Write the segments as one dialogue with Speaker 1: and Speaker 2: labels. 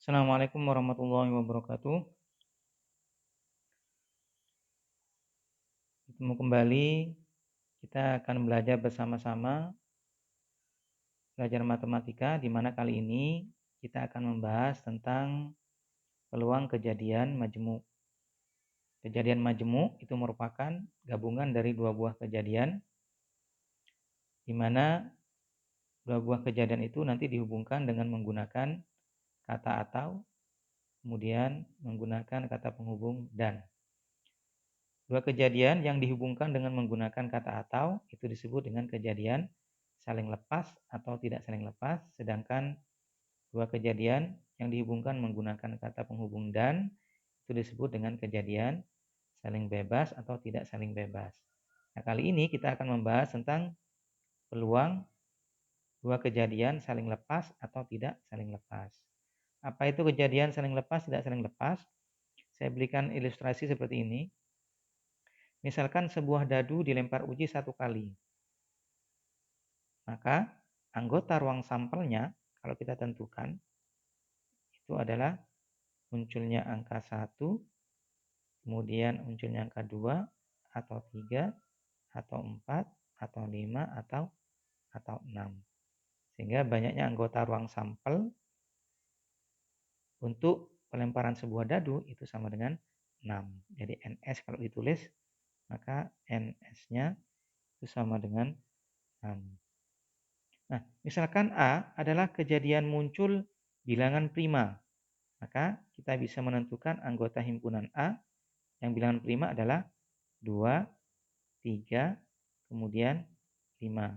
Speaker 1: Assalamualaikum warahmatullahi wabarakatuh. Ketemu kembali, kita akan belajar bersama-sama belajar matematika, di mana kali ini kita akan membahas tentang peluang kejadian majemuk. Kejadian majemuk itu merupakan gabungan dari dua buah kejadian, di mana dua buah kejadian itu nanti dihubungkan dengan menggunakan kata atau, kemudian menggunakan kata penghubung dan. Dua kejadian yang dihubungkan dengan menggunakan kata atau itu disebut dengan kejadian saling lepas atau tidak saling lepas, sedangkan dua kejadian yang dihubungkan menggunakan kata penghubung dan itu disebut dengan kejadian saling bebas atau tidak saling bebas. Nah, kali ini kita akan membahas tentang peluang dua kejadian saling lepas atau tidak saling lepas. Apa itu kejadian saling lepas, tidak saling lepas? Saya berikan ilustrasi seperti ini. Misalkan sebuah dadu dilempar uji 1 kali. Maka anggota ruang sampelnya kalau kita tentukan itu adalah munculnya angka 1, kemudian munculnya angka 2 atau 3 atau 4 atau 5 atau 6. Sehingga banyaknya anggota ruang sampel untuk pelemparan sebuah dadu itu sama dengan 6. Jadi NS kalau ditulis maka NS-nya itu sama dengan 6. Nah, misalkan A adalah kejadian muncul bilangan prima, maka kita bisa menentukan anggota himpunan A yang bilangan prima adalah 2, 3, kemudian 5.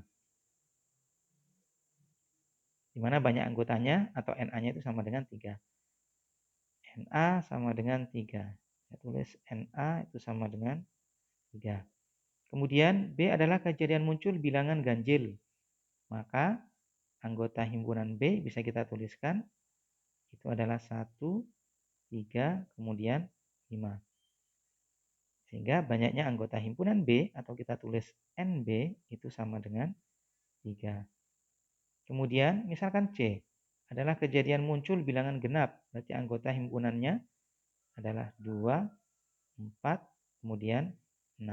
Speaker 1: Di mana banyak anggotanya atau NA-nya itu sama dengan 3. NA sama dengan 3. Saya tulis NA itu sama dengan 3. Kemudian B adalah kejadian muncul bilangan ganjil. Maka anggota himpunan B bisa kita tuliskan itu adalah 1, 3, kemudian 5. Sehingga banyaknya anggota himpunan B atau kita tulis NB itu sama dengan 3. Kemudian misalkan C adalah kejadian muncul bilangan genap. Berarti anggota himpunannya adalah 2, 4, kemudian 6.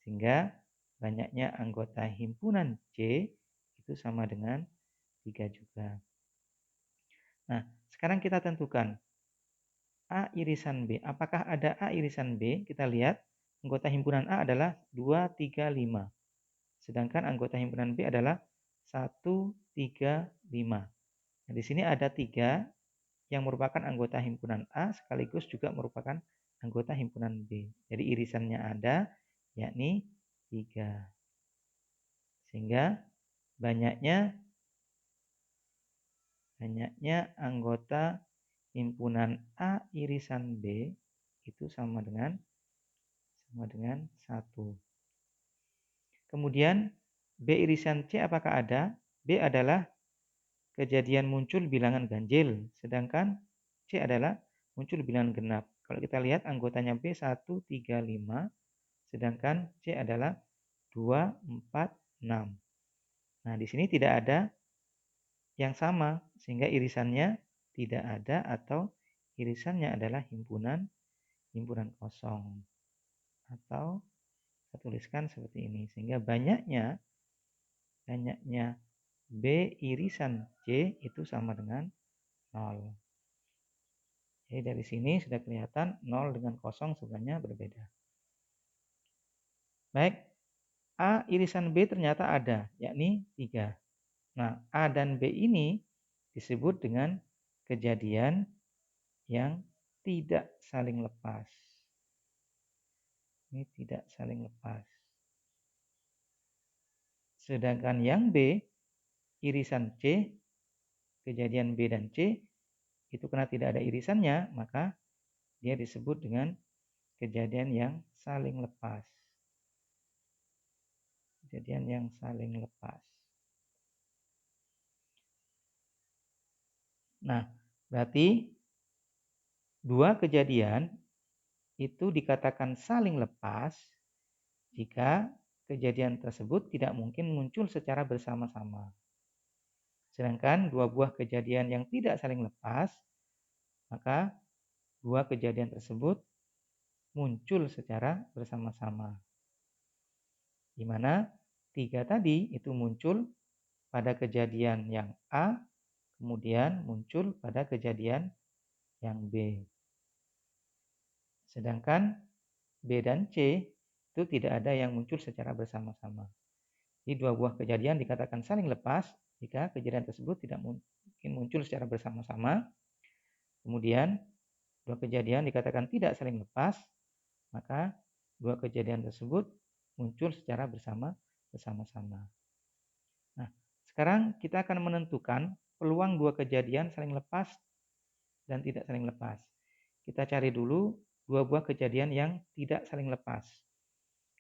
Speaker 1: Sehingga banyaknya anggota himpunan C itu sama dengan 3 juga. Nah, sekarang kita tentukan A irisan B. Apakah ada A irisan B? Kita lihat anggota himpunan A adalah 2, 3, 5. Sedangkan anggota himpunan B adalah 1, 3, 5. Nah, di sini ada 3 yang merupakan anggota himpunan A sekaligus juga merupakan anggota himpunan B. Jadi irisannya ada, yakni 3. Sehingga banyaknya anggota himpunan A irisan B itu sama dengan 1. Kemudian B irisan C apakah ada? B adalah kejadian muncul bilangan ganjil, sedangkan C adalah muncul bilangan genap. Kalau kita lihat anggotanya B 1, 3, 5, sedangkan C adalah 2, 4, 6. Nah, di sini tidak ada yang sama, sehingga irisannya tidak ada atau irisannya adalah himpunan kosong. Atau saya tuliskan seperti ini, sehingga banyaknya B irisan C itu sama dengan 0. Jadi dari sini sudah kelihatan 0 dengan kosong sebenarnya berbeda. Baik, A irisan B ternyata ada, yakni 3. Nah, A dan B ini disebut dengan kejadian yang tidak saling lepas. Ini tidak saling lepas. Sedangkan yang B, irisan C, kejadian B dan C, itu karena tidak ada irisannya, maka dia disebut dengan kejadian yang saling lepas. Kejadian yang saling lepas. Nah, berarti dua kejadian itu dikatakan saling lepas jika kejadian tersebut tidak mungkin muncul secara bersama-sama. Sedangkan dua buah kejadian yang tidak saling lepas maka dua kejadian tersebut muncul secara bersama-sama. Di mana 3 tadi itu muncul pada kejadian yang A, kemudian muncul pada kejadian yang B. Sedangkan B dan C itu tidak ada yang muncul secara bersama-sama. Jadi dua buah kejadian dikatakan saling lepas jika kejadian tersebut tidak mungkin muncul secara bersama-sama. Kemudian dua kejadian dikatakan tidak saling lepas, maka dua kejadian tersebut muncul secara bersama-sama. Nah, sekarang kita akan menentukan peluang dua kejadian saling lepas dan tidak saling lepas. Kita cari dulu dua buah kejadian yang tidak saling lepas.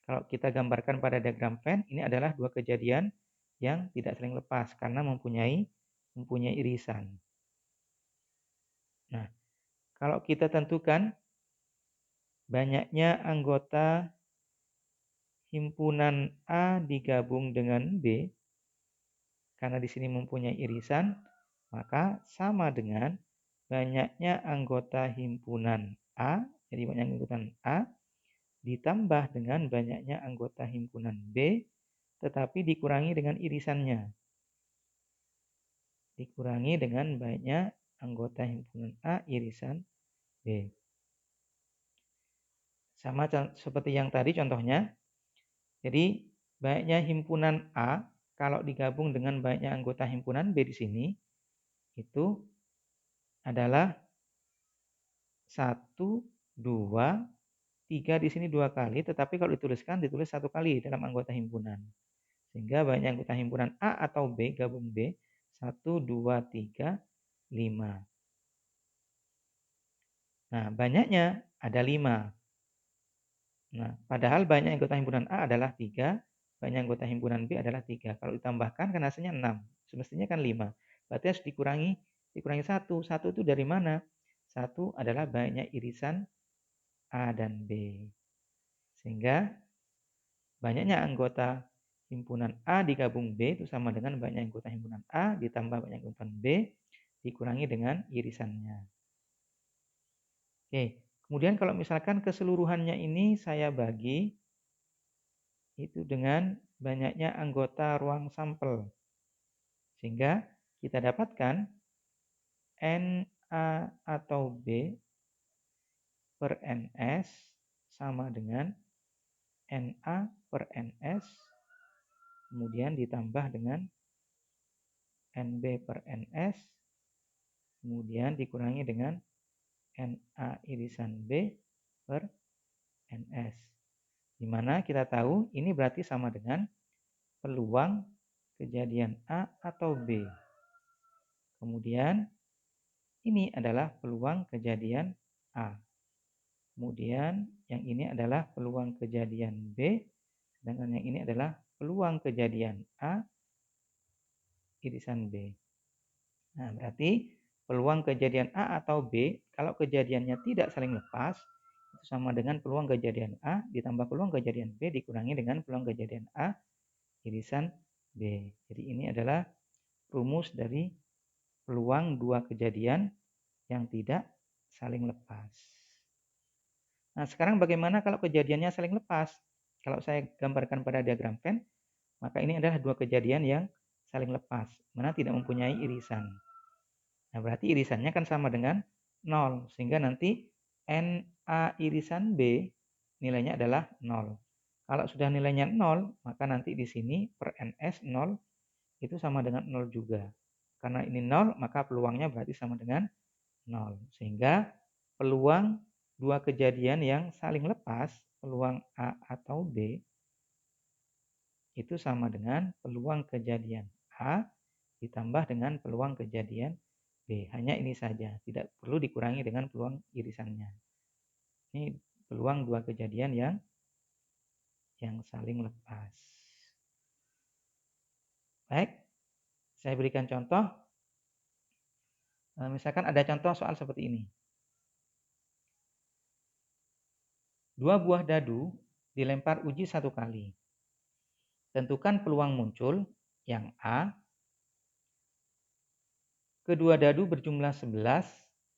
Speaker 1: Kalau kita gambarkan pada diagram Venn, ini adalah dua kejadian yang tidak saling lepas karena mempunyai irisan. Nah, kalau kita tentukan banyaknya anggota himpunan A digabung dengan B, karena di sini mempunyai irisan, maka sama dengan banyaknya anggota himpunan A, jadi banyak anggota A, ditambah dengan banyaknya anggota himpunan B, tetapi dikurangi dengan irisannya. Dikurangi dengan banyak anggota himpunan A irisan B. Sama seperti yang tadi contohnya. Jadi banyaknya himpunan A kalau digabung dengan banyaknya anggota himpunan B di sini itu adalah 1, 2, 3 di sini 2 kali, tetapi kalau dituliskan ditulis 1 kali dalam anggota himpunan. Sehingga banyak anggota himpunan A atau B gabung B 1, 2, 3, 5. Nah, banyaknya ada 5. Nah, padahal banyak anggota himpunan A adalah 3, banyak anggota himpunan B adalah 3. Kalau ditambahkan kan hasilnya 6. Semestinya kan 5. Berarti harus dikurangi 1. 1 itu dari mana? 1 adalah banyak irisan A dan B. Sehingga banyaknya anggota himpunan A digabung B itu sama dengan banyak anggota himpunan A ditambah banyak anggota B dikurangi dengan irisannya. Oke, kemudian kalau misalkan keseluruhannya ini saya bagi itu dengan banyaknya anggota ruang sampel. Sehingga kita dapatkan NA atau B per NS sama dengan NA per NS kemudian ditambah dengan NB per NS kemudian dikurangi dengan NA irisan B per NS. Di mana kita tahu ini berarti sama dengan peluang kejadian A atau B. Kemudian ini adalah peluang kejadian A. Kemudian yang ini adalah peluang kejadian B. Sedangkan yang ini adalah peluang kejadian A irisan B. Nah, berarti peluang kejadian A atau B, kalau kejadiannya tidak saling lepas, itu sama dengan peluang kejadian A ditambah peluang kejadian B dikurangi dengan peluang kejadian A irisan B. Jadi ini adalah rumus dari peluang dua kejadian yang tidak saling lepas. Nah, sekarang bagaimana kalau kejadiannya saling lepas? Kalau saya gambarkan pada diagram Venn, maka ini adalah dua kejadian yang saling lepas, mana tidak mempunyai irisan. Nah, berarti irisannya kan sama dengan 0, sehingga nanti NA irisan B nilainya adalah 0. Kalau sudah nilainya 0, maka nanti di sini per NS 0 itu sama dengan 0 juga. Karena ini 0, maka peluangnya berarti sama dengan 0. Sehingga peluang dua kejadian yang saling lepas, peluang A atau B, itu sama dengan peluang kejadian A ditambah dengan peluang kejadian B. Hanya ini saja, tidak perlu dikurangi dengan peluang irisannya. Ini peluang dua kejadian yang saling lepas. Baik, saya berikan contoh. Misalkan ada contoh soal seperti ini. Dua buah dadu dilempar uji 1 kali. Tentukan peluang muncul yang A. Kedua dadu berjumlah 11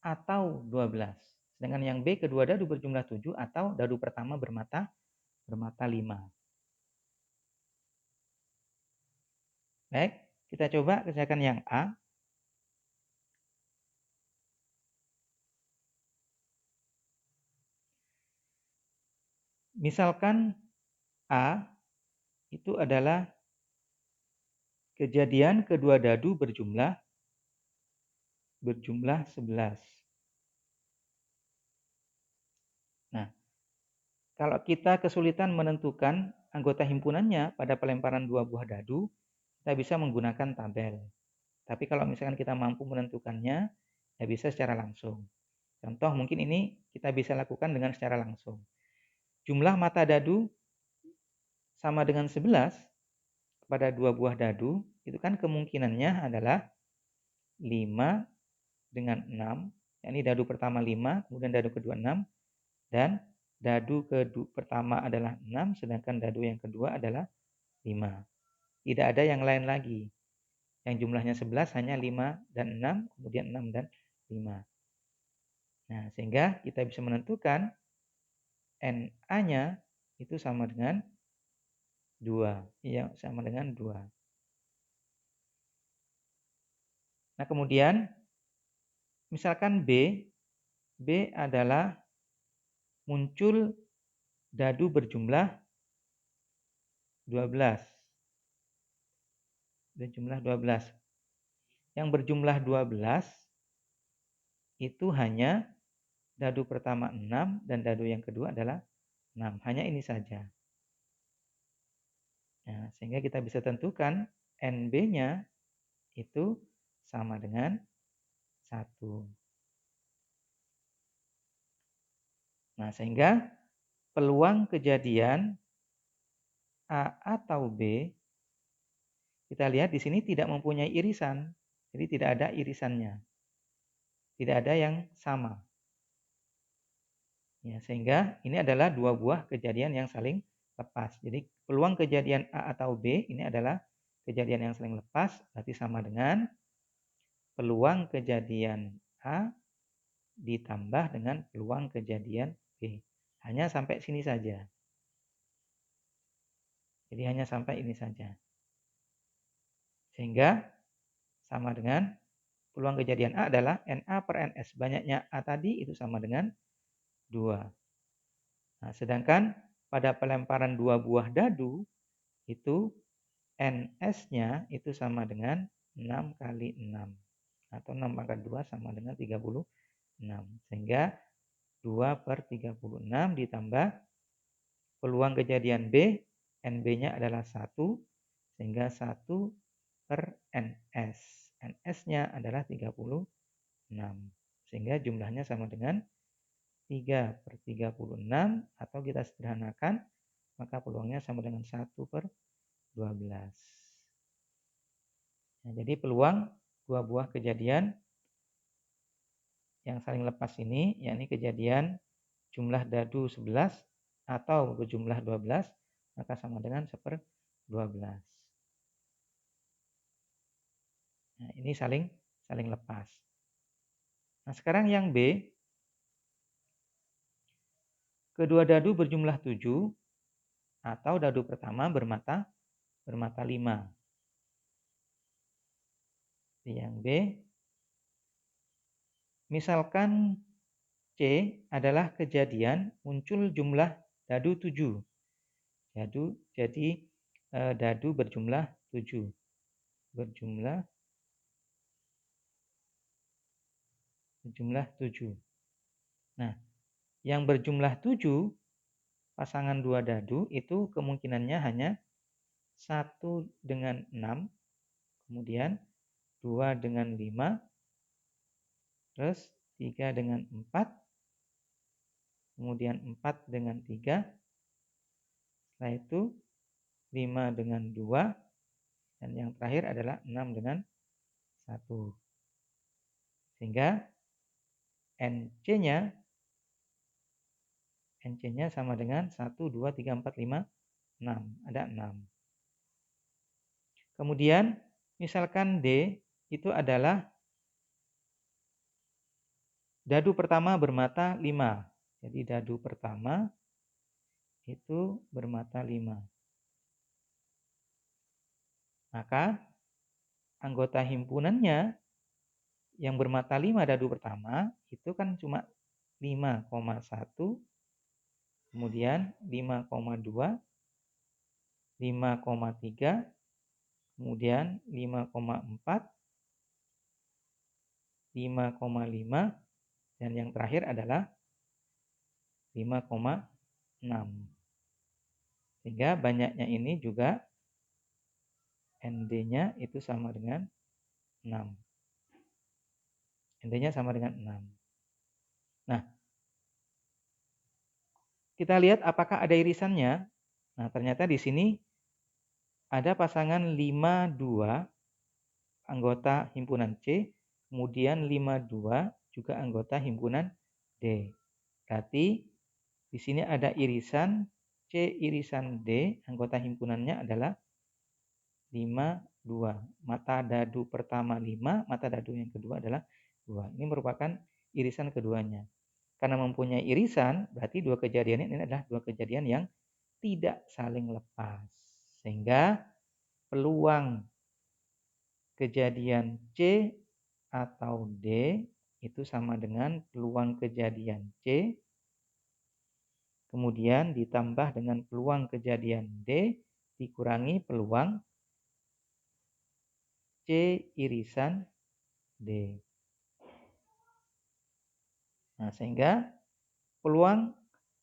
Speaker 1: atau 12. Sedangkan yang B, kedua dadu berjumlah 7 atau dadu pertama bermata 5. Baik, kita coba kerjakan yang A. Misalkan A itu adalah kejadian kedua dadu berjumlah 11. Nah, kalau kita kesulitan menentukan anggota himpunannya pada pelemparan dua buah dadu, kita bisa menggunakan tabel. Tapi kalau misalkan kita mampu menentukannya, ya bisa secara langsung. Contoh mungkin ini kita bisa lakukan dengan secara langsung. Jumlah mata dadu sama dengan 11 pada dua buah dadu, itu kan kemungkinannya adalah 5 dengan 6, yakni dadu pertama 5, kemudian dadu kedua 6, dan dadu pertama adalah 6, sedangkan dadu yang kedua adalah 5. Tidak ada yang lain lagi. Yang jumlahnya 11 hanya 5 dan 6, kemudian 6 dan 5. Nah, sehingga kita bisa menentukan NA-nya itu sama dengan 2. Iya, sama dengan 2. Nah, kemudian misalkan B adalah muncul dadu berjumlah 12. Berjumlah 12. Yang berjumlah 12 itu hanya dadu pertama 6 dan dadu yang kedua adalah 6. Hanya ini saja. Nah, sehingga kita bisa tentukan NB-nya itu sama dengan 1. Nah, sehingga peluang kejadian A atau B, kita lihat di sini tidak mempunyai irisan. Jadi tidak ada irisannya. Tidak ada yang sama. Ya, sehingga ini adalah dua buah kejadian yang saling lepas. Jadi peluang kejadian A atau B ini adalah kejadian yang saling lepas, berarti sama dengan peluang kejadian A ditambah dengan peluang kejadian B. Hanya sampai sini saja. Jadi hanya sampai ini saja. Sehingga sama dengan peluang kejadian A adalah NA per NS. Banyaknya A tadi itu sama dengan 2. Nah, sedangkan pada pelemparan dua buah dadu itu NS-nya itu sama dengan 6 kali 6. Atau 6 pangkat 2 sama dengan 36. Sehingga 2 per 36 ditambah peluang kejadian B, NB-nya adalah 1, sehingga 1 per NS. NS-nya adalah 36. Sehingga jumlahnya sama dengan 3 per 36, atau kita sederhanakan, maka peluangnya sama dengan 1 per 12. Nah, jadi peluang dua buah kejadian yang saling lepas ini, yakni kejadian jumlah dadu 11 atau berjumlah 12, maka sama dengan 1/12. Nah, ini saling lepas. Nah, sekarang yang B, kedua dadu berjumlah 7 atau dadu pertama bermata 5. Yang B, misalkan C adalah kejadian muncul jumlah dadu 7. Jadi dadu berjumlah 7. Berjumlah 7. Nah, yang berjumlah 7, pasangan dua dadu itu kemungkinannya hanya 1 dengan 6, kemudian 2 dengan 5, terus 3 dengan 4, kemudian 4 dengan 3, setelah itu 5 dengan 2, dan yang terakhir adalah 6 dengan 1. Sehingga NC-nya sama dengan 1, 2, 3, 4, 5, 6. Ada 6. Kemudian misalkan D itu adalah Dadu pertama bermata 5. Jadi dadu pertama itu bermata 5. Maka anggota himpunannya yang bermata 5 dadu pertama itu kan cuma 5,1, kemudian 5,2, 5,3, kemudian 5,4, 5,5, dan yang terakhir adalah 5,6. Sehingga banyaknya ini juga ND-nya itu sama dengan 6. ND-nya sama dengan 6. Nah, kita lihat apakah ada irisannya. Nah, ternyata di sini ada pasangan 52 anggota himpunan C, kemudian 52 juga anggota himpunan D. Berarti di sini ada irisan C irisan D, anggota himpunannya adalah 52. Mata dadu pertama 5, mata dadu yang kedua adalah 2. Ini merupakan irisan keduanya. Karena mempunyai irisan, berarti dua kejadian ini adalah dua kejadian yang tidak saling lepas. Sehingga peluang kejadian C atau D itu sama dengan peluang kejadian C, kemudian ditambah dengan peluang kejadian D dikurangi peluang C irisan D. Nah, sehingga peluang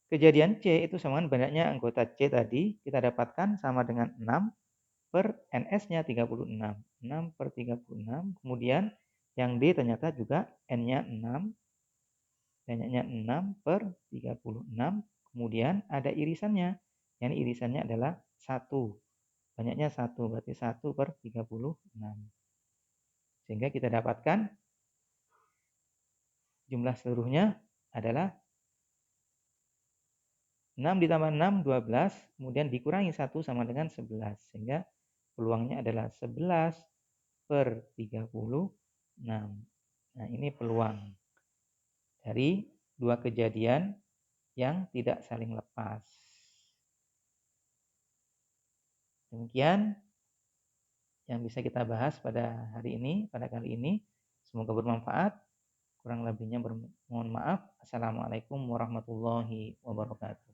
Speaker 1: kejadian C itu sama dengan banyaknya anggota C tadi kita dapatkan sama dengan 6 per NS-nya 36. 6 per 36. Kemudian yang D ternyata juga N-nya 6. Banyaknya 6 per 36. Kemudian ada irisannya. Yang irisannya adalah 1. Banyaknya 1. Berarti 1 per 36. Sehingga kita dapatkan jumlah seluruhnya adalah 6 ditambah 6, 12. Kemudian dikurangi 1 sama dengan 11. Sehingga peluangnya adalah 11 per 36. Nah, ini peluang dari dua kejadian yang tidak saling lepas. Demikian yang bisa kita bahas pada hari ini, pada kali ini. Semoga bermanfaat. Kurang lebihnya mohon maaf. Assalamualaikum warahmatullahi wabarakatuh.